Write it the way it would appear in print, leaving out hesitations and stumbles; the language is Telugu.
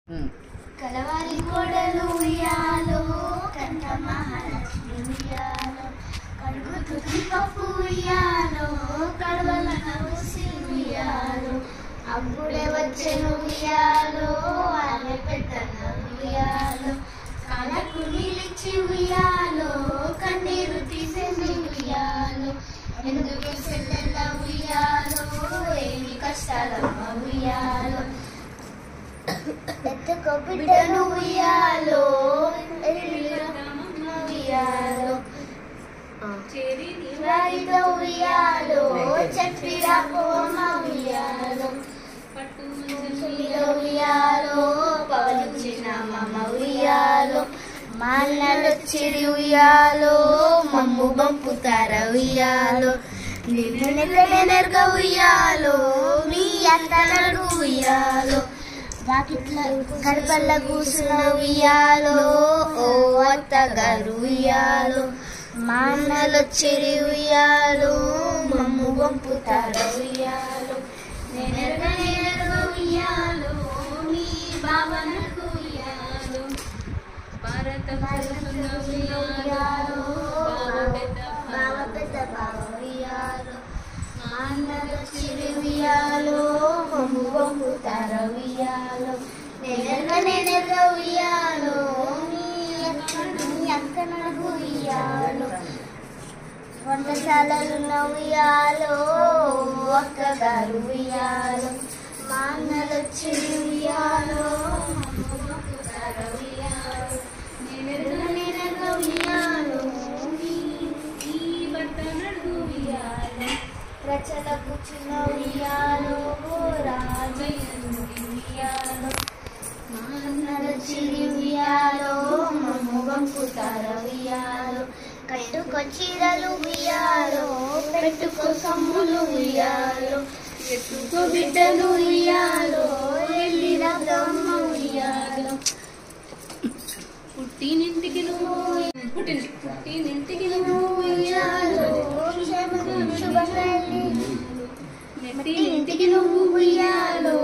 కలవారి కోడలు ఉయ్యాలో కంట మహాలక్ష్మి ఉయ్యాలో కడుగుతు దీపపు ఉయ్యాలో కడవల నవ్వుసి ఉయ్యాలో అప్పుడే వచ్చెను ఉయ్యాలో ఆమె పెద్దన ఉయ్యాలో కళ్ళకు నీలిచ్చి ఉయ్యాలో కన్నీరు తీసేసి ఉయ్యాలో ఎందుకు చెల్లెల ఉయ్యాలో ఏమి కష్టాలమ్మ ఉయ్యాలో ఎత్తుకో బిడ్డను ఉయ్యాలో ఉయ్యాలో రాయితో ఉయ్యాలో చట్టిరా పోమ ఉయ్యాలో ఉయ్యాలో పవలించిన మమ్మ ఉయ్యాలో మా అన్నలొచ్చిరి ఉయ్యాలో మమ్ము పంపుతార ఉయ్యాలో నిన్ను నెరగా ఉయ్యాలో మీ అత్తనడు ఉయ్యాలో గడపల్ల కూసున్న ఉయ్యాలో ఓ అత్తగారు ఉయ్యాలో మా అన్నలొచ్చిరి ఉయ్యాలో మమ్ము పంపుతారు ఉయ్యాలో నేనెరగా ఉయ్యాలో మీ బావనకు ఉయ్యాలో భారత ఉయ్యాలో బావ పెద్ద బావ ఉయ్యాలో మా అన్నలొచ్చిరి ఉయ్యాలో మమ్ము పంపుతారు ఉయ్యాలో నేనెరగా ఉయ్యాలో మీ అక్క నడుగు ఉయ్యాలో వంటశాలలున్న ఉయ్యాలో అక్కగారు ఉయ్యాలో మా అన్నలొచ్చి ఉయ్యాలో ఉయ్యాలో నేనెరగా ఉయ్యాలో ఈ భర్త నడుగు ఉయ్యాలో ప్రజల కూర్చున్న ఉయ్యాలో రాజయ్య ఉయ్యాలో మా అన్నలొచ్చి ఉయ్యాలో మమ్ము పంపుతార ఉయ్యాలో కట్టుకో చీరలు ఉయ్యాలో పెట్టుకో సమ్ములు ఉయ్యాలో ఎత్తుకో బిడ్డలు ఉయ్యాలో వెళ్ళిరా బ్రహ్మ ఉయ్యాలో పుట్టినింటికి నువ్వు ఉయ్యాలో శుభ్రతల్లి మెట్టినింటికి నువ్వు ఉయ్యాలో